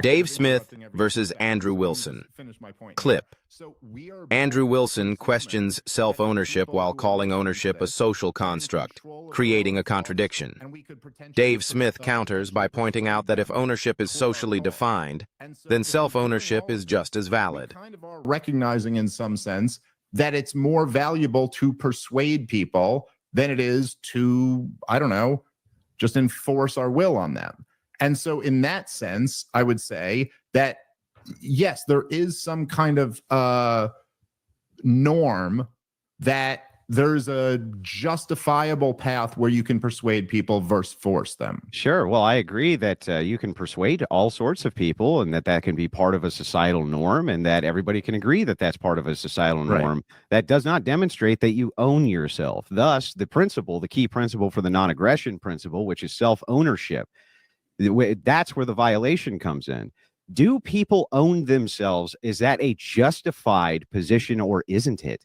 Dave Smith versus Andrew Wilson. Clip. Andrew Wilson questions self-ownership while calling ownership a social construct, creating a contradiction. Dave Smith counters by pointing out that if ownership is socially defined, then self-ownership is just as valid. Recognizing in some sense that it's more valuable to persuade people than it is to, I don't know, just enforce our will on them. And so in that sense, I would say that, yes, there is some kind of norm that there's a justifiable path where you can persuade people versus force them. Sure. Well, I agree that you can persuade all sorts of people and that can be part of a societal norm and that everybody can agree that that's part of a societal norm. Right. That does not demonstrate that you own yourself. Thus, the key principle for the non-aggression principle, which is self-ownership, that's where the violation comes in. Do people own themselves? Is that a justified position or isn't it?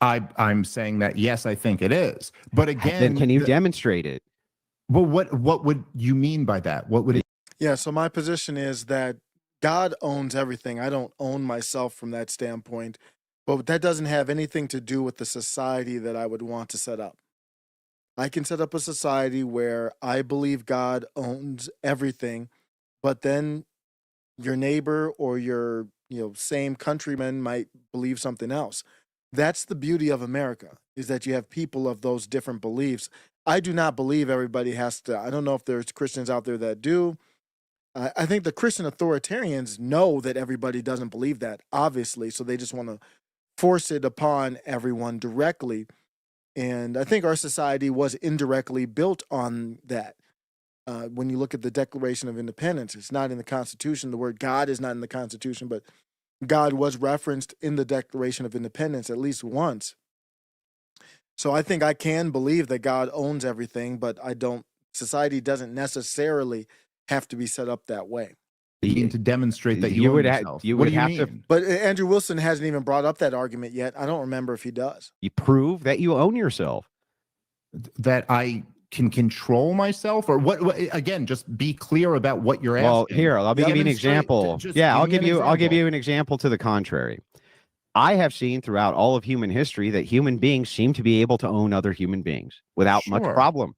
I'm saying that, yes, I think it is. But again, then can you demonstrate it? Well, what would you mean by that? What would it? Yeah, so my position is that God owns everything. I don't own myself from that standpoint. But that doesn't have anything to do with the society that I would want to set up. I can set up a society where I believe God owns everything, but then your neighbor or your same countryman might believe something else. That's the beauty of America, is that you have people of those different beliefs. I do not believe everybody has to. I don't know if there's Christians out there that do. I think the Christian authoritarians know that everybody doesn't believe that, obviously, so they just want to force it upon everyone directly. And I think our society was indirectly built on that. When you look at the Declaration of Independence, it's not in the Constitution. The word God is not in the Constitution, but God was referenced in the Declaration of Independence at least once. So I think I can believe that God owns everything, but society doesn't necessarily have to be set up that way. You need to demonstrate that you own yourself. You would have to. But Andrew Wilson hasn't even brought up that argument yet. I don't remember if he does. You prove that you own yourself. That I can control myself, or what? Again, just be clear about what you're asking. Well, here, I'll give you an example. Yeah, I'll give you an example to the contrary. I have seen throughout all of human history that human beings seem to be able to own other human beings without much problem.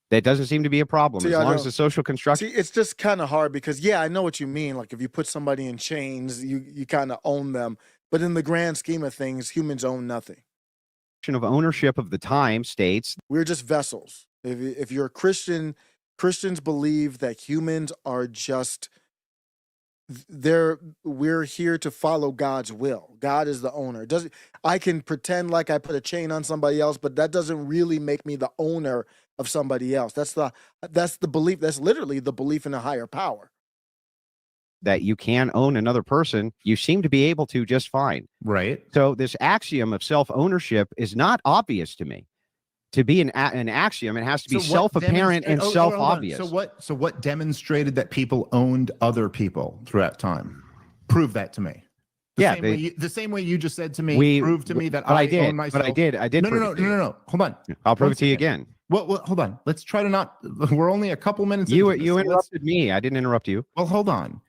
That doesn't seem to be a problem as long as the social construction. See, it's just kind of hard because, yeah, I know what you mean. Like if you put somebody in chains, you kind of own them. But in the grand scheme of things, humans own nothing. Of ownership of the time states we're just vessels. If you're a Christian, Christians believe that humans are just we're here to follow God's will. God is the owner. I can pretend like I put a chain on somebody else, but that doesn't really make me the owner of somebody else. That's the belief. That's literally the belief in a higher power. That you can own another person, you seem to be able to just fine. Right. So this axiom of self-ownership is not obvious to me. To be an axiom, it has to be self-apparent and self-obvious. So what demonstrated that people owned other people throughout time? Prove that to me. The same way you just said to me, prove to me that I own myself. But I did. No. Hold on. I'll prove it to you again. Well, hold on. Let's try to not. We're only a couple minutes. You interrupted me. I didn't interrupt you. Well, hold on.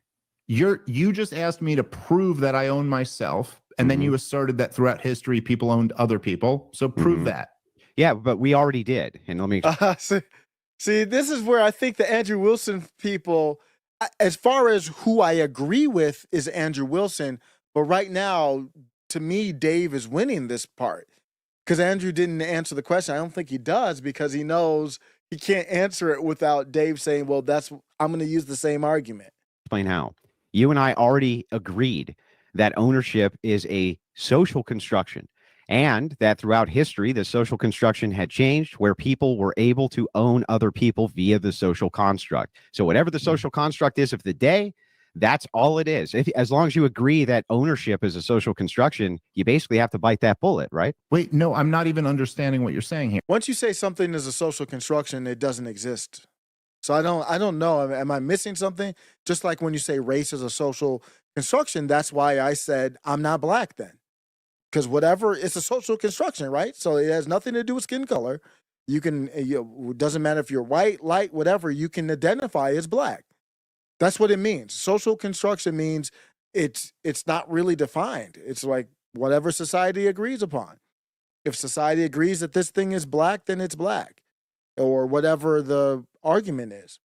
You just asked me to prove that I own myself, and then you asserted that throughout history people owned other people. So prove that. Yeah, but we already did. And let me see, this is where I think the Andrew Wilson people, as far as who I agree with, is Andrew Wilson. But right now, to me, Dave is winning this part because Andrew didn't answer the question. I don't think he does because he knows he can't answer it without Dave saying, "Well, I'm going to use the same argument." Explain how. You and I already agreed that ownership is a social construction and that throughout history, the social construction had changed where people were able to own other people via the social construct. So whatever the social construct is of the day, that's all it is. As long as you agree that ownership is a social construction, you basically have to bite that bullet, right? Wait, no, I'm not even understanding what you're saying here. Once you say something is a social construction, it doesn't exist. So I don't know. Am I missing something? Just like when you say race is a social construction, that's why I said I'm not black then. Because whatever, it's a social construction, right? So it has nothing to do with skin color. It doesn't matter if you're white, light, whatever, you can identify as black. That's what it means. Social construction means it's not really defined. It's like whatever society agrees upon. If society agrees that this thing is black, then it's black, or whatever the argument is.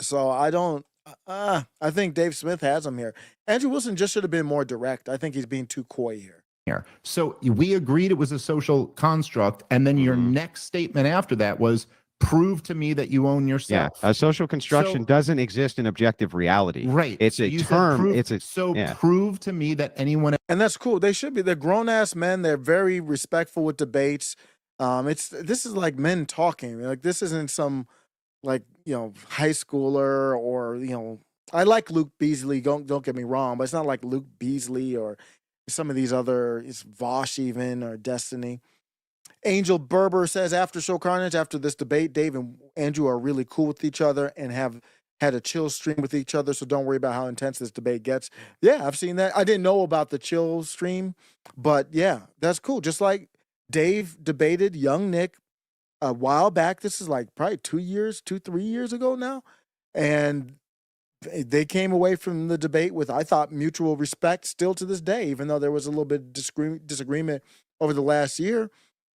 So I don't. I think Dave Smith has him here. Andrew Wilson just should have been more direct. I think he's being too coy here. So we agreed it was a social construct, and then your next statement after that was, prove to me that you own yourself. Yeah, a social construction doesn't exist in objective reality. Right. It's a term. Prove to me that anyone. And that's cool. They should be. They're grown ass men. They're very respectful with debates. This is like men talking. Like, this isn't some, like, high schooler, or I like Luke Beasley. Don't get me wrong, but it's not like Luke Beasley or some of these other, it's Vosh even, or Destiny. Angel Berber says, after Show Carnage, after this debate, Dave and Andrew are really cool with each other and have had a chill stream with each other, so don't worry about how intense this debate gets. Yeah, I've seen that. I didn't know about the chill stream, but yeah, that's cool. Just like Dave debated young Nick a while back. This is like probably 3 years ago now. And they came away from the debate with, I thought, mutual respect still to this day, even though there was a little bit of disagreement over the last year.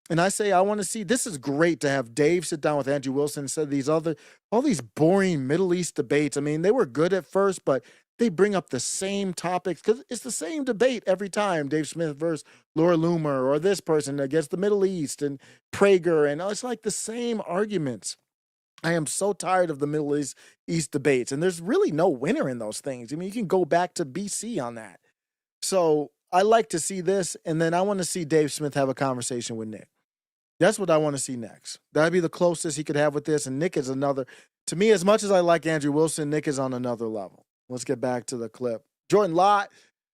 And I say, I want to see, this is great to have Dave sit down with Andrew Wilson instead of all these boring Middle East debates. I mean, they were good at first, but they bring up the same topics because it's the same debate every time. Dave Smith versus Laura Loomer, or this person against the Middle East and Prager. And it's like the same arguments. I am so tired of the Middle East debates, and there's really no winner in those things. I mean, you can go back to BC on that. So I like to see this, and then I want to see Dave Smith have a conversation with Nick. That's what I want to see next. That'd be the closest he could have with this, and Nick is another. To me, as much as I like Andrew Wilson, Nick is on another level. Let's get back to the clip. Jordan Lott,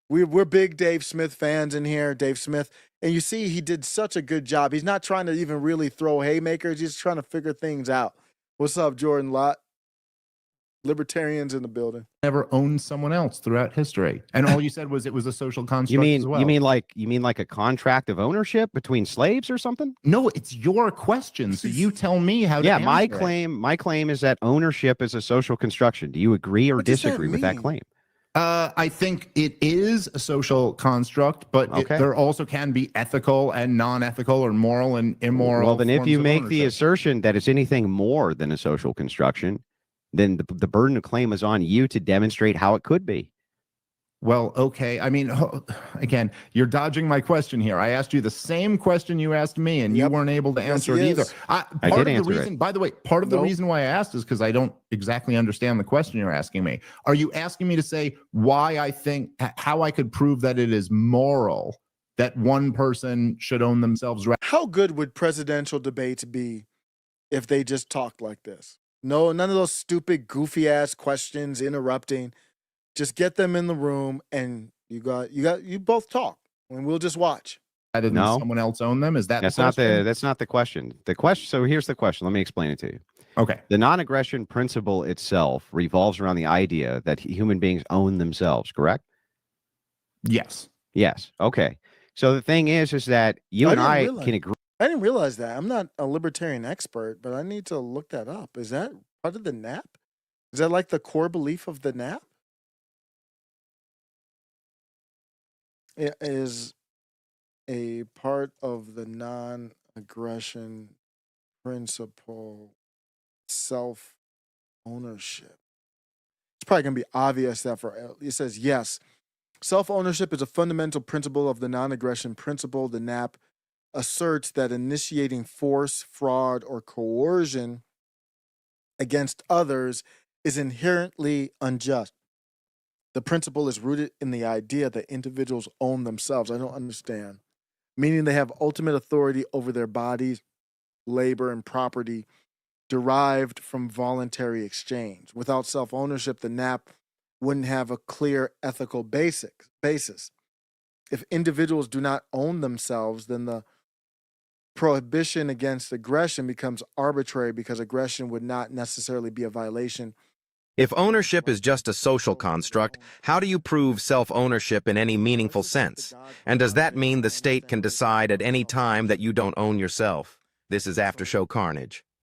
we're big Dave Smith fans in here. Dave Smith, and you see he did such a good job. He's not trying to even really throw haymakers. He's trying to figure things out. What's up, Jordan Lott? Libertarians in the building. Never owned someone else throughout history, and all you said was it was a social construct. As well. You mean like a contract of ownership between slaves or something? No, it's your question, so you tell me how. Yeah, to my claim is that ownership is a social construction. Do you agree or disagree with that claim? I think it is a social construct, but there also can be ethical and non-ethical, or moral and immoral. Well, then if you make the assertion that it's anything more than a social construction, then the burden of claim is on you to demonstrate how it could be. Well, okay. I mean, again, you're dodging my question here. I asked you the same question you asked me, and you weren't able to answer it either. I did answer it. By the way, part of the reason why I asked is because I don't exactly understand the question you're asking me. Are you asking me to say why I think, how I could prove that it is moral that one person should own themselves? How good would presidential debates be if they just talked like this? No, none of those stupid, goofy ass questions interrupting. Just get them in the room, and you both talk, and we'll just watch. Didn't someone else own them? Is that that's not the question. The question. So here's the question. Let me explain it to you. Okay. The non-aggression principle itself revolves around the idea that human beings own themselves. Correct? Yes. Yes. Okay. So the thing is that you and I can agree. I didn't realize that. I'm not a libertarian expert, but I need to look that up. Is that part of the NAP? Is that like the core belief of the NAP? It is a part of the non-aggression principle, self-ownership. It's probably going to be obvious that it says, yes, self-ownership is a fundamental principle of the non-aggression principle. The NAP asserts that initiating force, fraud, or coercion against others is inherently unjust. The principle is rooted in the idea that individuals own themselves. I don't understand. Meaning they have ultimate authority over their bodies, labor, and property derived from voluntary exchange. Without self-ownership, the NAP wouldn't have a clear ethical basis. If individuals do not own themselves, then the prohibition against aggression becomes arbitrary, because aggression would not necessarily be a violation. If ownership is just a social construct, how do you prove self-ownership in any meaningful sense? And does that mean the state can decide at any time that you don't own yourself? This is After Show Carnage.